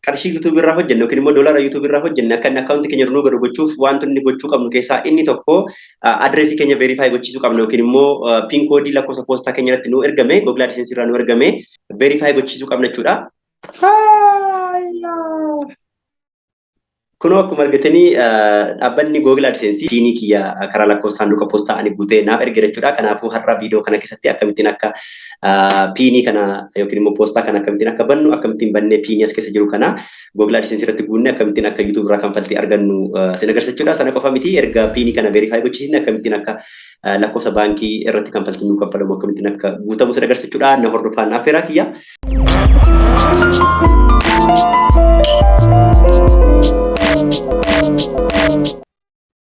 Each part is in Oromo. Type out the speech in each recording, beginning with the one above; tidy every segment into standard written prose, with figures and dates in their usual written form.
qarshii YouTube irraa hojjennu yookiin immoo doolaara YouTube irraa hojjenne akka inni akkaawuntii keenya nuu gadu gochuuf wanti inni gochuu qabnu keessaa inni tokko adreesii keenya verify gochiisuu qabna yookiin immoo pin koodii lakkoofsa poostaa keenya irratti nuu ergame Google AdSense irraa nuu ergame verify gochiisuu qabna jechuudha. Kuno akkuma argatanii dhaabbanni Google AdSense piinii kiyya karaa lakkoofsa saanduqa poostaa ani guutee naaf erge jechuudha. Kanaafuu har'a viidiyoo kana keessatti akkamittiin akka piinii kana yookiin immoo poostaa kana akkamittiin akka bannu akkamittiin bannee piinii as keessa jiru kana Google AdSense irratti guunne akkamittiin akka YouTube irraa kanfaltii argannu sin agarsiisachuudha. Sana qofa miti erga piinii kana verify gochiisne akkamittiin akka lakkoofsa baankii irratti kanfaltiin nuu kanfalamu akkamittiin akka guutamu sin agarsiisachuudha. Na hordofaa naaf feeraa kiyya.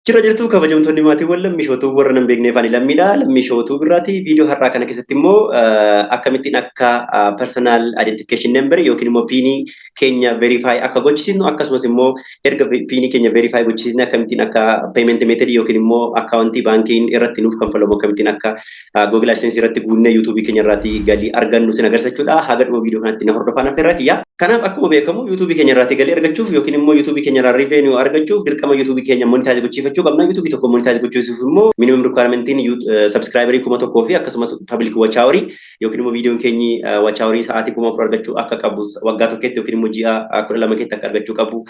Jira jirtu kabajamtoonni maatiiwwan lammishootuu warra nan beekne afaan lammiidha. Lammishootuu birraati viidiyoo har'aa kana keessatti immoo akkamittiin akka personal identification number yookiin immoo piinii keenya verify akka gochisiisnu akkasumas immoo erga piinii keenya verify gochisiisne akkamittiin akka payment method yookiin immoo akkaawuntii baankiin irratti nuuf kanfalamu akkamittiin akka Google AdSense irratti guunnee YouTube keenya irratti galii argannu sin agarsiisachuudha. Haga dhuma viidiyoo kanatti na hordofaa naaf irraa kiyya. Kanaaf akkuma beekamu YouTube keenya irratti galii argachuuf yookiin immoo YouTube keenya irraa revenue argachuuf dirqama YouTube keenya monetize gochiifachuu qabna. YouTube tokko monetize gochuuf immoo minimum requirementiin subscriberii 1000 fi akkasumas public watch hour yookiin immoo viidiyoon keenyi watch hour sa'aatii 1000 argachuu akka qabu waggaa tokketti yookiin immoo ji'a 12 keetti akka argachuu qabu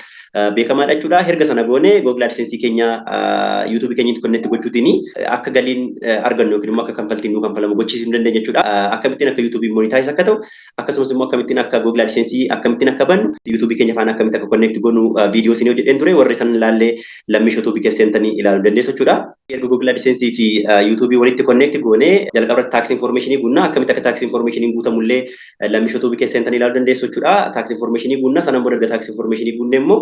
beekamaadha jechuudha. Herga sana goone Google AdSense keenya YouTube keenyatti connect gochuutiin akka galiin argannu yookiin immoo akka kanfaltiin nuu kanfalamu gochiisuu dandeenya jechuudha. Akkamittiin akka YouTube monetize akka ta'u akkasumas immoo akkamittiin akka Google AdSense akkamittiin akka bannu YouTube keenya faana akkamitti akka connect goonu viidiyoo isin hojjedheen ture warri san ilaallee lammishoo YouTube keessatti ilaaluu dandeessu jechuudha. Erga Google AdSense fi YouTube walitti connect goone jalqaba tax information guunna akkamitti akka tax information guutamullee lammishoo YouTube keessatti ilaaluu dandeessu jechuudha. Tax information guunna sanaan booda tax information guunne immoo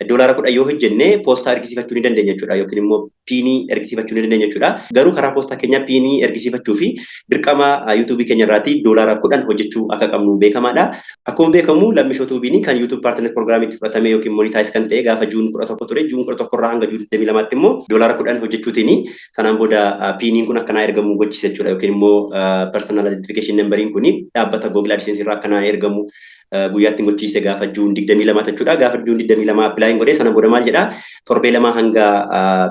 doolaara 10 yoo hojjenne poostaa ergisiifachuu ni dandeenya jechuudha yookiin immoo piinii ergisiifachuu ni dandeenya jechuudha. Garuu karaa poostaa keenya piinii ergisiifachuu fi dirqama YouTube keenya irraati doolaara 10 hojjechuu akka qabnu beekamaadha. Akkuma beekamu lammishoo YouTube kan YouTube partner program itti fudhatame yookiin monetize kan ta'e gaafa Juun 11 ture Juun 11 irraa hanga Juun 22 immoo doolaara 10 hojjechuutiin sanaan booda piiniin kun akkanaa ergamu gochise jechuudha yookiin immoo personal identification numberiin kun dhaabbata Google AdSense irraa akkanaa ergamu guyyaatti gochiise gaafa Juun 22 jechuudha. Gaafa Juun 22 apply godhee sana booda maal jedha torbee 2 hanga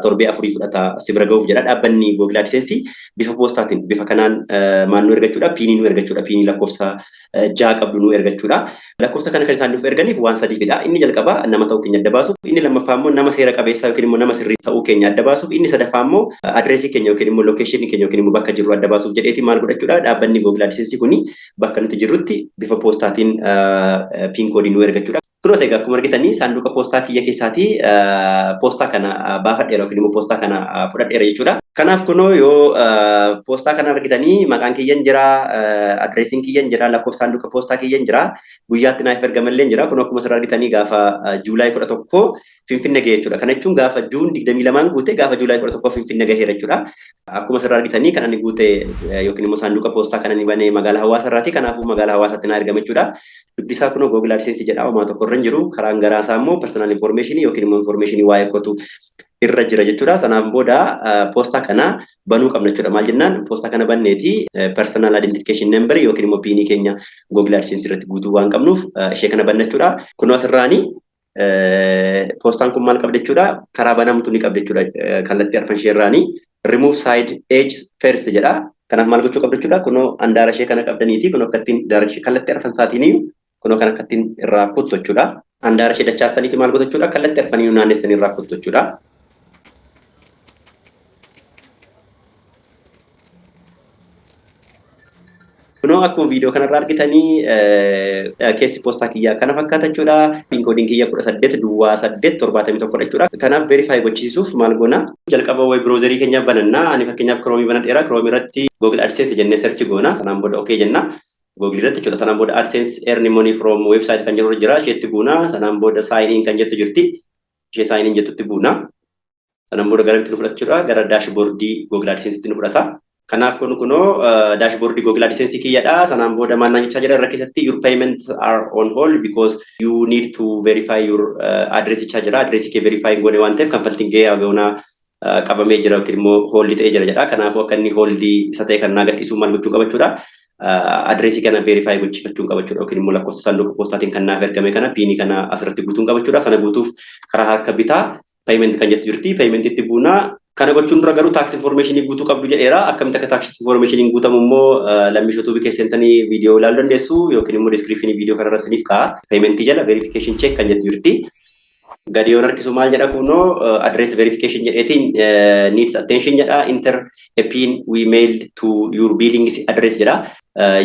torbee 4 fudhata si bira ga'uuf jedha dhaabbanni Google AdSense bifa poostaatiin bifa kanaan maal nu ergachuudha piinii nu ergachuudha piinii lakkoofsa 6 qabdu nu ergachuudha. Lakkoofsa kana kan isaan nuuf erganiif waan sadiifidha. Inni jalqaba nama ta'uu keenya adda baasuuf, inni lammaffaa immoo nama seera qabeessaa yookiin immoo nama sirrii ta'uu keenya adda baasuuf, inni sadaffaa immoo adreesii keenya yookiin immoo location keenya yookiin immoo bakka jirru adda baasuuf jedheeti maal godhachuudha dhaabbanni Google AdSense kuni bakka nuti jirrutti bifa poostaatiin piin koodii nu ergachuudha. Kunoota egaa akkuma argitanii saanduqa poostaa kiyya keessaati poostaa kana baafadheera yookiin immoo poostaa kana fudhadheera jechuudha. Kanaaf kunoo yoo poostaa kana argitanii maqaan kiyyan jira, adreesiin kiyyan jira, lakkoofsa saanduqa poostaa kiyyan jira, guyyaatti naaf ergamallee jira. Kunoo akkuma asirraa argitanii gaafa Juulaay 11 Finfinnee gahe jechuudha. Kana jechuun gaafa Juun 22 guute gaafa Juulaay 11 Finfinnee gaheera jechuudha. Akkuma asirraa argitanii kan inni guute yookiin immoo saanduqa poostaa kan inni banee magaalaa Hawaasaa irraati. Kanaafuu magaalaa Hawaasaatti na ergame jechuudha. Dubbisaa kunoo Google AdSense jedha homaa tokko irra hin jiru. Karaan garaasaa immoo personal information yookiin immoo information waa'ee kootu irra jira jechuudha. Sanaan booda poostaa kana banuu qabna jechuudha. Maal jennaan poostaa kana banneeti personal identification number yookiin immoo piinii keenya Google AdSense irratti guutuu waan qabnuuf ishee kana banna jechuudha. Kunoo asirraani poostaan kun maal qabda jechuudha. Karaa banamtu ni qabda jechuudha. Kallattii arfan ishee irraani remove side edge first jedha. Kanaaf maal gochuu qabda jechuudha. Kunoo handaara ishee kana qabdaniiti. Kunoo akkattiin kallattii arfan isaatiin kunoo kan akkattiin irraa kuttu jechuudha. Handaara ishee dachaastaniiti maal gochuu jechuudha. Kallattii arfanii naannessanii irraa kuttu jechuudha. Kunoo akkuma viidiyoo kanarraa argitanii keessi poostaa kiyyaa kana fakkaata jechuudha. Piin koodiin kiyya 18 duwwaa 8 71 jechuudha. Kanaaf verify gochisiisuuf maal goona? Jalqaba web browserii keenya bananna. Ani fakkeenyaaf Chrome banadheera. Chrome irratti Google AdSense jennee search goona. Sanaan booda okay jenna. Google irratti jechuudha. Sanaan booda AdSense earn money from website kan jedhu jira. Isheetti buuna. Sanaan booda sign in kan jettu jirti. Ishee sign in jettutti buuna. Sanaan booda gara bitti nu fudhata jechuudha. Gara dashboardii Google AdSense nu fudhata. Kanaaf kunoo dashboardii Google AdSense kiyyadha. Sanaan booda maal jechaa jira irra keessatti your payments are on hold because you need to verify your address jechaa jira. Addressii kee verify goone waan ta'eef kanfaltiin gahee hagoonaa qabamee jira yookiin immoo hold ta'ee jira jedha. Kanaafuu akka inni hold isa ta'e kan naa gadhiisuu maal gochuu qaba jechuudha. adreesii kana verify gochiifachuun qabachuudha yookiin immoo lakkoofsa saanduqa poostaatiin kan naaf ergame kana piinii kana asirratti guutuun qabachuudha. Sana guutuuf karaa harka bitaa payment kan jettu jirti. Paymentitti buunaa kana gochuun dura garuu taaks informationii guutuu qabdu jedheera. Akkamitti akka taaks informationii guutamu immoo lammiishotuu bikee seentanii viidiyoo ilaaluu dandeessu yookiin immoo descriptionii viidiyoo kanarra isiniif ka'a. Paymentii jala verification check kan jettu jirti. Gadi yoo harkisu maal jedha kunoo address verification jedheetiin needs attention jedha. Enter a pin we mailed to your billing address jedha.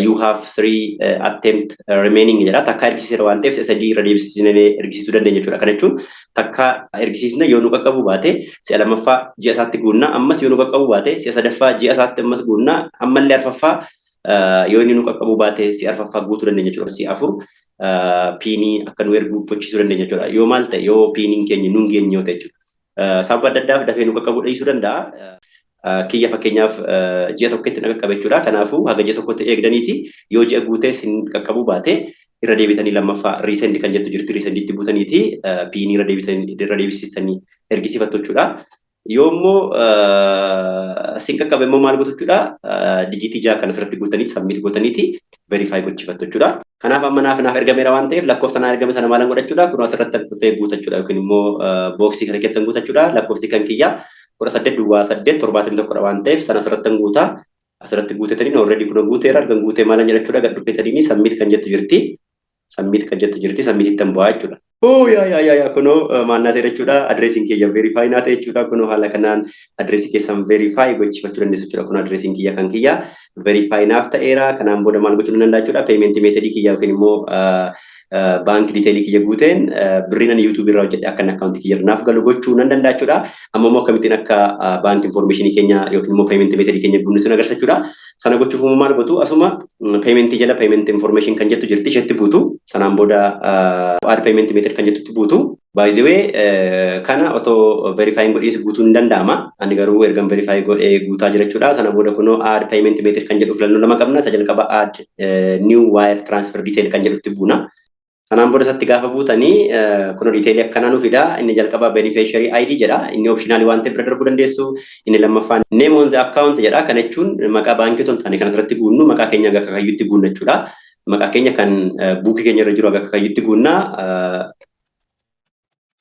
You have 3 attempt remaining jedha. Takka ergisiiseera waan ta'eef sadii irra deebisnee ergisiisuu dandeenya jechuudha. Kana jechuun takka ergisiisne yoo nu qaqqabu baate si'a lammaffaa ji'a isaatti guunnaa, ammas yoo nu qaqqabu baate si'a sadaffaa ji'a isaatti ammas guunnaa, ammallee arfaffaa yoo inni nu qaqqabu baate si'a arfaffaa guutuu dandeenya jechuudha. Si'a afur piinii akka nu ergu gochiisuu dandeenya jechuudha. Yoo maal ta'e yoo piiniin keenya nuun geenye yoo ta'e jechuudha. Sababa adda addaaf dafee nu qaqqabuu dhiisuu danda'a. Kiyya fakkeenyaaf ji'a tokkotti na qaqqabe jechuudha. Kanaafuu haga ji'a tokkotti eegdaniiti yoo ji'a guutee sin qaqqabuu baate irra deebitanii lammaffaa riisendi kan jettu jirti. Riisendiitti buutaniiti piinii irra deebisanii ergisiifattu jechuudha. Yoo immoo sin qaqqabe immoo maal gootu jechuudha. Dijiitii ja'a kan asirratti guutaniiti sabmiit gootaniiti verify gochiifattu jechuudha. Kanaaf amma naaf ergameera waan ta'eef lakkoofsa naaf ergame sana maalan godhachuudha. Kun asirratti dhufee guutachuudha yookiin immoo booksii kana keessatti guutachuudha. Lakkoofsi kan kiyyaa 18,871 waan ta'eef sana asirratti guutaa. Asirratti guutetanii already kun guuteera. Argan guutee maalan jedhachuudha. Gad dhufeetanii submit kan jettu jirti. Submit kan jettu jirti. Submititti bu'aa jechuudha. yaa kunoo maannaa ta'e jechuudha. Adreesiin kiyya verify naa ta'e jechuudha. Kunoo haala kanaan adreesii keessan verify gochifachuu dandeessu jechuudha. Kun adreesiin kiyya kan kiyya verify naaf ta'eera. Kanaan booda maal gochuu danda'a jechuudha. Payment method kiyya yookiin immoo bank detail kiyya guuteen birriin ani YouTube irraa hojjedhe akka account kiyya naaf galu gochuu nan danda'a jechuudha. Amma immoo akkamittiin akka bank information keenya yookiin immoo payment method keenya guunnu sin agarsiisa jechuudha. Sana gochuuf maal gootu asuma payment jala payment information kan jettu jirti isheetti buutu. Sanaan booda add payment method kan jettutti buutu. By the way kana otoo verifying godhiis guutuu hin danda'ama. Ani garuu ergan verify godhee guutaa jira jechuudha. Sana booda kunoo add payment method kan jedhu filannoo lama qabna. Isa jalqaba add new wire transfer detail kan jedhutti buuna. Sanaan booda isatti gaafa buutanii kunoo detailii akkanaa nu fida. Inni jalqaba beneficiary ID jedha. Inni optionally waan ta'e bira darbuu dandeessu. Inni lammaffaan name on the account jedha. Kana jechuun maqaa baankii otoo hin taane kan asirratti guunnu maqaa keenya akka kayyuutti guunna jechuudha. Maqaa keenya kan buukii keenya irra jiru akka kayyuutti guunna.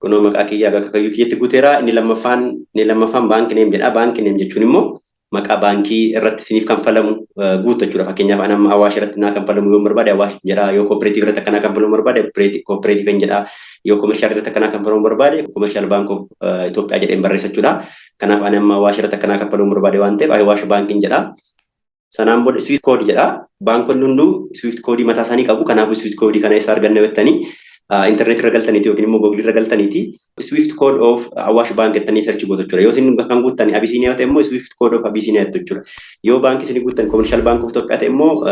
Kunoo maqaa kiyya akka kayyuutti guuteera. Inni lammaffaan baankii name jedha. Baankii name jechuun immoo maqaa baankii irratti siniif kanfalamu guutu jechuudha. Fakkeenyaaf ani amma Awaash irratti naa kanfalamu yoo barbaade Awaash jedha. Yoo cooperative irratti akkanaa kanfalamu barbaade cooperative hin jedha. Yoo commercial irratti akkanaa kanfalamu barbaade commercial bank of Itoophiyaa jedheen barreessa jechuudha. Kanaaf ani amma Awaash irratti akkanaa kanfalamu barbaade waan ta'eef Awaash bankiin jedha. Sanaan booda swift code jedha. Baankonni hunduu swift code mataa isaanii qabu. Kanaafuu swift code kana eessa arganna jettanii internet irra galtaniiti yookiin immoo google irra galtaniiti swift code of Awaash bank jettanii search gootu jechuudha. Yoo isin kan guuttani Abisiiniyaa ta'e immoo swift code of Abisiiniyaa jechuudha. Yoo baankii isin guuttan commercial bank of Itoophiyaa ta'e immoo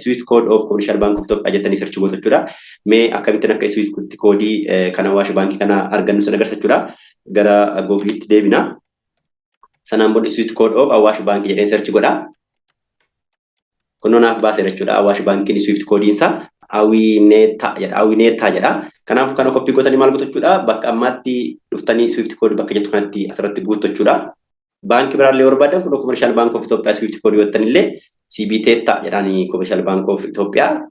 swift code of commercial bank of Itoophiyaa jettanii search gootu jechuudha. Mee akkamittiin akka swift code kan Awaash bank kana argannu sana agarsiisa jechuudha. Gara googliitti deebina. Sanaan booda swift code of Awaash bank jedhee search godha. Kunoo naaf baasee jechuudha. Awaash bankiin swift code isaa Awineta jedha. Kanaaf kana koppii gootanii maal gootu jechuudha. Bakka ammaatti dhuftanii swift code bakka jettu kanatti asirratti guutu jechuudha. Baankii biraallee barbaadan kun commercial bank of Itoophiyaa swift code goottanillee CBTeta jedhanii commercial bank of Itoophiyaa.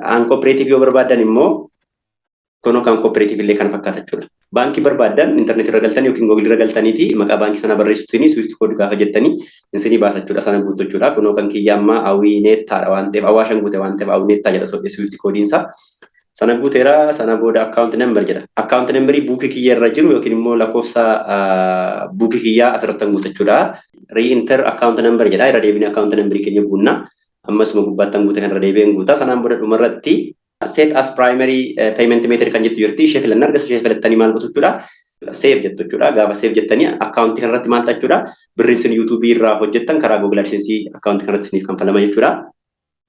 An cooperative yoo barbaadan immoo kunoo kan cooperative illee kan fakkaata jechuudha. Baankii barbaadan internet irra galtanii yookiin google irra galtaniiti maqaa baankii sana barreessitanii swift code gaafa jettanii isinii baasa jechuudha. Sana guutu jechuudha. Kunoo kan kiyya amma Awineta waan ta'eef Awaashan guute waan ta'eef Awineta jedha swift code isaa. Sana guuteera. Sana booda account number jedha. Account number buukii kiyya irra jiru yookiin immoo lakkoofsa buukii kiyyaa asirratti guutu jechuudha. Re-enter account number jedha. Irra deebinee account number keenya guunna. Ammas gubbaatti guute kan irra deebi'een guuta. Sanaan booda dhumarratti set as primary payment method kan jettu jirti. Ishee filanna argasa ishee filattanii maal gootu jechuudha. Save jettu jechuudha. Gaafa save jettanii account kanarratti maal ta'a jechuudha. Birriin sin YouTube irraa hojjettan karaa Google AdSense account kanarratti siniif kanfalama jechuudha.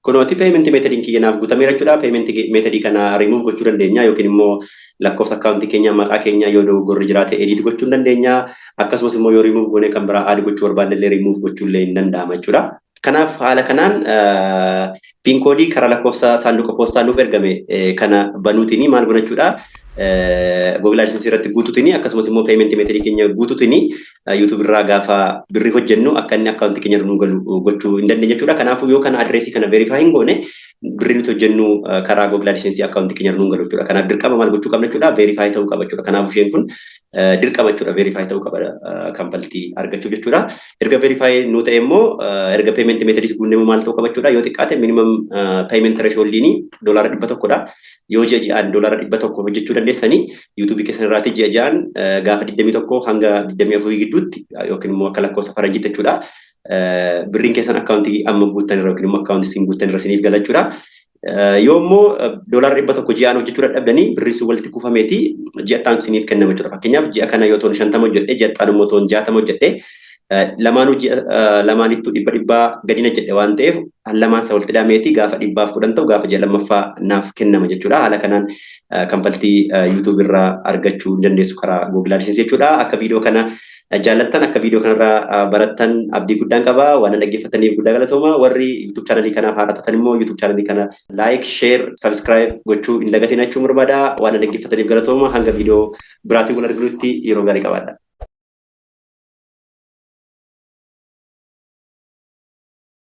Kunooti payment method kiyya naaf guutameera jechuudha. Payment method kana remove gochuu dandeenya yookiin immoo lakkoofsa account keenya maqaa keenya yoo dogoggorri jiraate edit gochuu dandeenya. Akkasumas immoo yoo remove goone kan biraa add gochuu barbaadne illee remove gochuu illee hin danda'ama jechuudha. Kanaaf haala kanaan pin koodii karaa lakkoofsa saanduqa poostaa nuuf ergame kana banuutiin maal gochuudha. Google AdSense irratti guutuutini akkasumas immoo payment method keenya guutuutini YouTube irraa gaafa birrii hojjennu akka inni account keenya nu galu gochuu hin dandeenye jechuudha. Kanaafuu yoo kana addressii kana verify hin goone birrii nuti hojjennu karaa Google AdSense account keenya nu galu jechuudha. Kanaaf dirqama maal gochuu qabna jechuudha? Verify ta'uu qaba jechuudha. Kanaaf isheen kun dirqama jechuudha. Verify ta'uu qaba kampaltii argachuu jechuudha. Erga verify nu ta'e immoo erga payment method guunnee maal ta'uu qaba jechuudha. Yoo xiqqaate minimum payment threshold $100 yoo ji'a ji'aan $100 hojjechuu dandeessanii YouTube keessan irraati ji'a ji'aan gaafa 21 hanga 24 gidduutti yookiin immoo akka lakkoofsa faranjiitti jechuudha. Birriin keessan akkaawuntii amma guuttan irra yookiin immoo akkaawuntii isin guuttan irra isiniif gala jechuudha. Yoo immoo $100 ji'aan hojjechuu dadhabdanii birriin sun walitti kuufameeti ji'attaan isiniif kennama jechuudha. Fakkeenyaaf ji'a kana yoo ta'u 50 hojjedhe ji'attaan immoo ta'u 60 hojjedhe lamaanittuu dhibbaa gadina jedhe waan ta'eef lamaan isa walitti hidhameeti gaafa 110 ta'u gaafa ji'a lammaffaa naaf kennama jechuudha. Haala kanaan kampaltii YouTube irraa argachuu dandeessu karaa Google AdSense jechuudha. Akka viidiyoo kana jaallattan akka viidiyoo kanarraa barattan abdii guddaan qaba. Waan dhaggeeffataniif guddaa galatooma. Warri YouTube channelii kanaaf haaratatan immoo YouTube channelii kana like, share, subscribe gochuu hin dagatiin jechuun barbaada. Waan dhaggeeffataniif galatooma. Hanga viidiyoo biraatiin wal arginutti yeroo gaarii qabaadha.